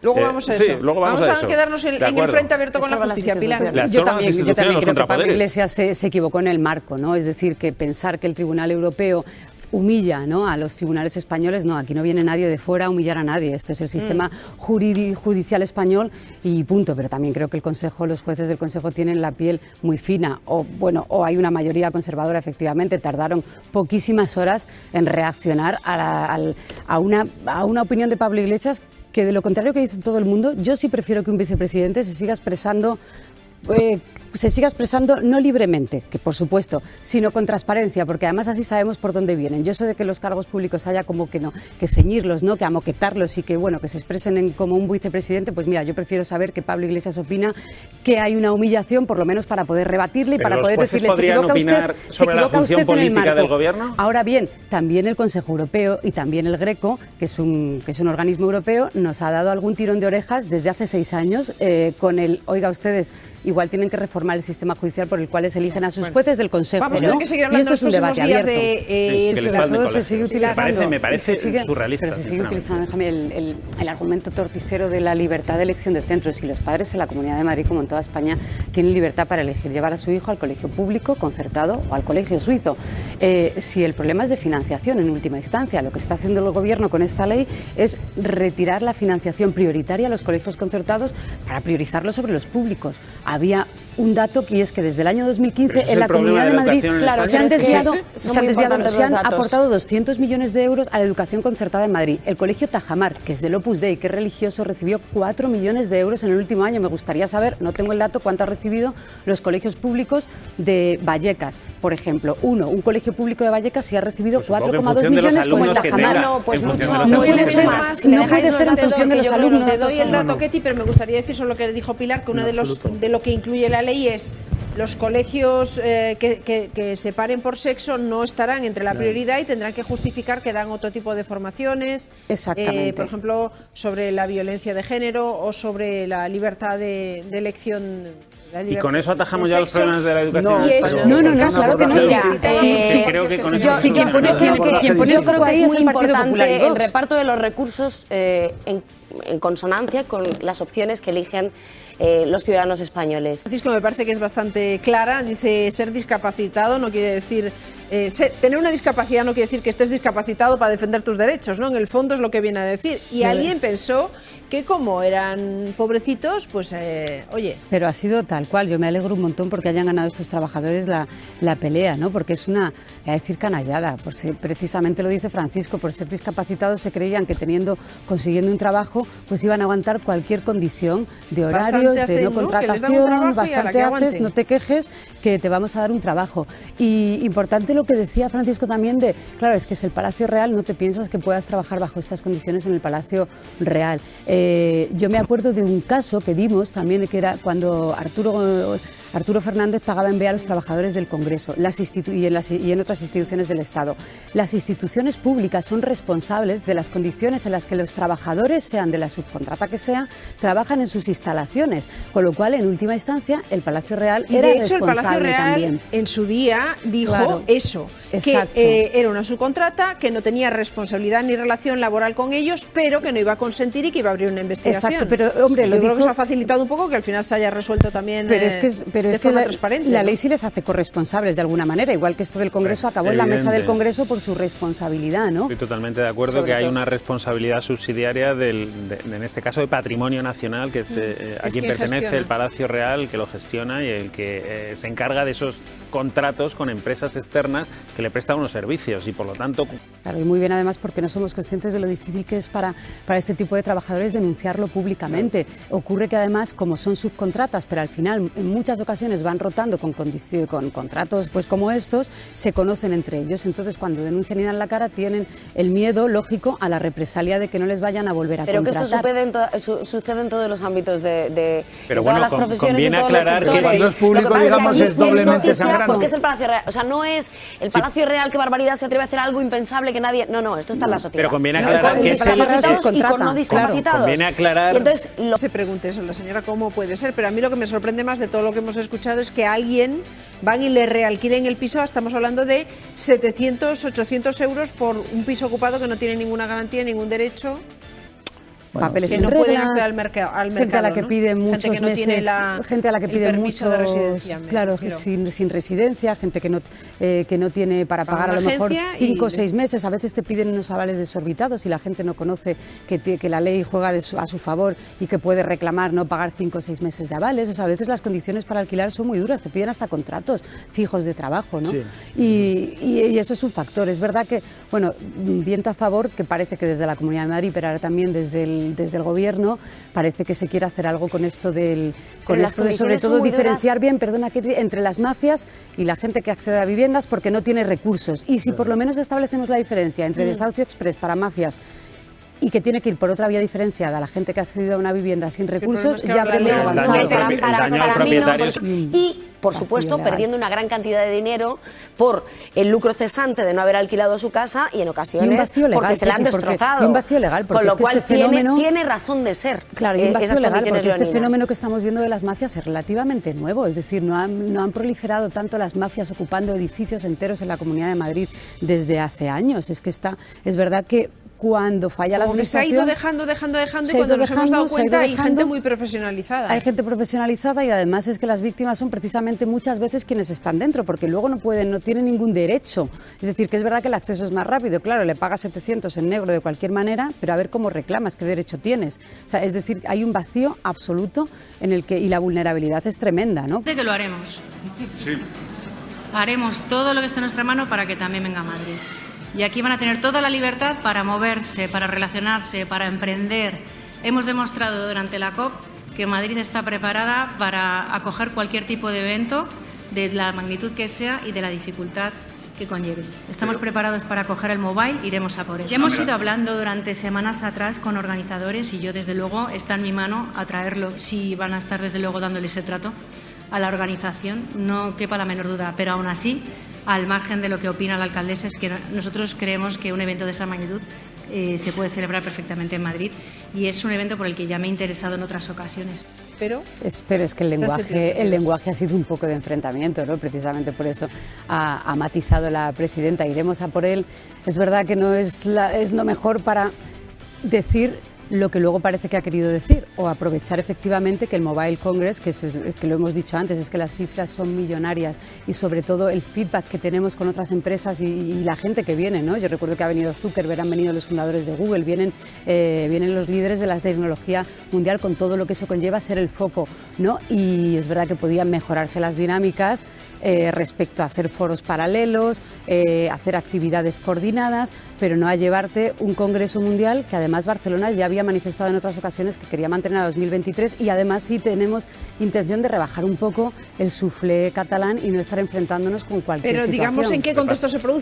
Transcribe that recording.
Luego vamos a eso. Sí, luego vamos a quedarnos en el frente abierto con la justicia, Pilar. Yo también creo que Pablo Iglesias se equivocó en el marco, ¿no? Es decir, que pensar que el Tribunal Europeo humilla, ¿no?, a los tribunales españoles, no, aquí no viene nadie de fuera a humillar a nadie, esto es el sistema judicial español y punto, pero también creo que el Consejo, los jueces del Consejo tienen la piel muy fina, o hay una mayoría conservadora, efectivamente, tardaron poquísimas horas en reaccionar a una opinión de Pablo Iglesias que, de lo contrario que dice todo el mundo, yo sí prefiero que un vicepresidente se siga expresando no libremente, que por supuesto, sino con transparencia, porque además así sabemos por dónde vienen. Yo sé de que los cargos públicos haya como que ceñirlos, ¿no?, que amoquetarlos y que que se expresen como un vicepresidente, pues mira, yo prefiero saber que Pablo Iglesias opina que hay una humillación, por lo menos para poder rebatirle y para poder decirle, ¿podrían opinar sobre la función política del gobierno? Ahora bien, también el Consejo Europeo y también el Greco, que es un organismo europeo, nos ha dado algún tirón de orejas desde hace 6 años con el, oiga ustedes, igual tienen que reformar el sistema judicial por el cual se eligen a sus jueces del Consejo. Vamos a tener que seguir hablando y esto es un debate abierto. Me parece surrealista. Pero se sigue utilizando, déjame, el argumento torticero de la libertad de elección de centros. Y los padres en la Comunidad de Madrid, como en toda España, tienen libertad para elegir llevar a su hijo al colegio público, concertado o al colegio suizo. Si el problema es de financiación en última instancia, lo que está haciendo el Gobierno con esta ley es retirar la financiación prioritaria a los colegios concertados para priorizarlo sobre los públicos. Había un dato, y es que desde el año 2015 en la Comunidad de Madrid se han aportado 200 millones de euros a la educación concertada en Madrid. El colegio Tajamar, que es del Opus Dei, que es religioso, recibió 4 millones de euros en el último año. Me gustaría saber, no tengo el dato, cuánto ha recibido los colegios públicos de Vallecas, por ejemplo. Un colegio público de Vallecas sí ha recibido 4,2 millones como el Tajamar. No puede ser en función de los alumnos. Te doy el dato, Ketty, pero me gustaría decir solo lo que dijo Pilar, que uno de lo que incluye la ley es los colegios que se paren por sexo no estarán entre la prioridad y tendrán que justificar que dan otro tipo de formaciones, por ejemplo, sobre la violencia de género o sobre la libertad de elección. ¿Y con eso atajamos ya los problemas de la educación? No, claro que no. Sí, creo que con eso yo creo que es muy importante el reparto de los recursos en consonancia con las opciones que eligen los ciudadanos españoles. Francisco, me parece que es bastante clara. Dice, ser discapacitado no quiere decir... tener una discapacidad no quiere decir que estés discapacitado para defender tus derechos, ¿no? En el fondo es lo que viene a decir. Y alguien pensó que como eran pobrecitos, pues, oye... Pero ha sido tal cual. Yo me alegro un montón porque hayan ganado estos trabajadores la pelea, ¿no? Porque es una, voy a decir, canallada. Precisamente lo dice Francisco, por ser discapacitados se creían que consiguiendo un trabajo, pues iban a aguantar cualquier condición de horarios, de no contratación, bastante haces, no te quejes, que te vamos a dar un trabajo. Y importante lo que decía Francisco también claro, es que es el Palacio Real, no te piensas que puedas trabajar bajo estas condiciones en el Palacio Real. Yo me acuerdo de un caso que dimos también, que era cuando Arturo Fernández pagaba en B a los trabajadores del Congreso y en otras instituciones del Estado. Las instituciones públicas son responsables de las condiciones en las que los trabajadores, sean de la subcontrata que sea, trabajan en sus instalaciones, con lo cual, en última instancia, el Palacio Real era responsable también. De hecho, el Palacio Real en su día dijo eso, que era una subcontrata, que no tenía responsabilidad ni relación laboral con ellos, pero que no iba a consentir y que iba a abrir una investigación. Exacto, pero hombre, yo creo que eso ha facilitado un poco que al final se haya resuelto también pero es que la ley sí les hace corresponsables de alguna manera, igual que esto del Congreso acabó en la mesa del Congreso por su responsabilidad, ¿no? Estoy totalmente de acuerdo que hay una responsabilidad subsidiaria en este caso de patrimonio nacional, que es a quien pertenece el Palacio Real, que lo gestiona y el que se encarga de esos contratos con empresas externas que le prestan unos servicios y por lo tanto... Claro, y muy bien además porque no somos conscientes de lo difícil que es para este tipo de trabajadores denunciarlo públicamente. Claro. Ocurre que además, como son subcontratas, pero al final en muchas ocasiones van rotando con contratos pues como estos, se conocen entre ellos. Entonces, cuando denuncian y dan la cara, tienen el miedo lógico a la represalia de que no les vayan a volver a contratar. Pero que esto sucede en todos los ámbitos de todas las profesiones, conviene en todos los aclarar sectores. que cuando es público, digamos, es doblemente sangrante. Porque es el Palacio Real. O sea, no es el Palacio Real, que barbaridad, se atreve a hacer algo impensable que nadie... No, esto está en la sociedad. Pero conviene aclarar que es el... y con no discapacitados. Conviene aclarar... Y entonces, se pregunte eso la señora cómo puede ser, pero a mí lo que me sorprende más de todo lo que hemos escuchado es que alguien van y le realquilen el piso. Estamos hablando de 700, 800 euros por un piso ocupado que no tiene ninguna garantía, ningún derecho. papeles que en no regla, pueden acceder al mercado, gente a la que ¿no? pide muchos gente que no meses, tiene gente a la que el pide permiso muchos, de residencia, claro, sin residencia, gente que no tiene para pagar a lo mejor 5 o 6 meses. A veces te piden unos avales desorbitados y la gente no conoce que la ley juega a su favor y que puede reclamar no pagar 5 o 6 meses de avales. O sea, a veces las condiciones para alquilar son muy duras, te piden hasta contratos fijos de trabajo, ¿no? Sí. Y eso es un factor. Es verdad que, bueno, viento a favor, que parece que desde la Comunidad de Madrid, pero ahora también desde el Gobierno, parece que se quiere hacer algo con esto de sobre todo diferenciar bien, entre las mafias y la gente que accede a viviendas porque no tiene recursos. Y si por lo menos establecemos la diferencia entre desahucio express para mafias y que tiene que ir por otra vía diferenciada a la gente que ha accedido a una vivienda sin recursos, ya habremos avanzado. Y, por supuesto, perdiendo una gran cantidad de dinero por el lucro cesante de no haber alquilado su casa y en ocasiones legal, porque se la han destrozado. Y un vacío legal, porque con lo cual este fenómeno tiene razón de ser. Claro, y un vacío legal, porque este fenómeno que estamos viendo de las mafias es relativamente nuevo. Es decir, no han proliferado tanto las mafias ocupando edificios enteros en la Comunidad de Madrid desde hace años. Es verdad que cuando falla la administración... se ha ido dejando y cuando nos hemos dado cuenta hay gente muy profesionalizada. Hay gente profesionalizada y además es que las víctimas son precisamente muchas veces quienes están dentro, porque luego no tienen ningún derecho. Es decir, que es verdad que el acceso es más rápido, claro, le pagas 700 en negro de cualquier manera, pero a ver cómo reclamas, qué derecho tienes. O sea, es decir, hay un vacío absoluto y la vulnerabilidad es tremenda, ¿no? Que lo haremos. Sí. Haremos todo lo que esté en nuestra mano para que también venga a Madrid. Y aquí van a tener toda la libertad para moverse, para relacionarse, para emprender. Hemos demostrado durante la COP que Madrid está preparada para acoger cualquier tipo de evento, de la magnitud que sea y de la dificultad que conlleve. Estamos preparados para acoger el mobile, iremos a por él. Ya hemos ido hablando durante semanas atrás con organizadores y yo, desde luego, está en mi mano atraerlo. Si van a estar, desde luego, dándole ese trato a la organización, no quepa la menor duda, pero aún así, al margen de lo que opina la alcaldesa, es que nosotros creemos que un evento de esa magnitud se puede celebrar perfectamente en Madrid y es un evento por el que ya me he interesado en otras ocasiones. Pero es que el lenguaje ha sido un poco de enfrentamiento, ¿no? Precisamente por eso ha matizado la presidenta, iremos a por él. Es verdad que no es lo mejor para decir lo que luego parece que ha querido decir, o aprovechar efectivamente que el Mobile Congress, que lo hemos dicho antes, es que las cifras son millonarias y sobre todo el feedback que tenemos con otras empresas y la gente que viene, ¿no? Yo recuerdo que ha venido Zuckerberg, han venido los fundadores de Google, vienen los líderes de la tecnología mundial con todo lo que eso conlleva ser el foco, ¿no? Y es verdad que podían mejorarse las dinámicas respecto a hacer foros paralelos, hacer actividades coordinadas, pero no a llevarte un congreso mundial que además Barcelona ya había manifestado en otras ocasiones que quería mantener a 2023 y además sí tenemos intención de rebajar un poco el suflé catalán y no estar enfrentándonos con cualquier situación. Pero digamos en qué contexto se produce.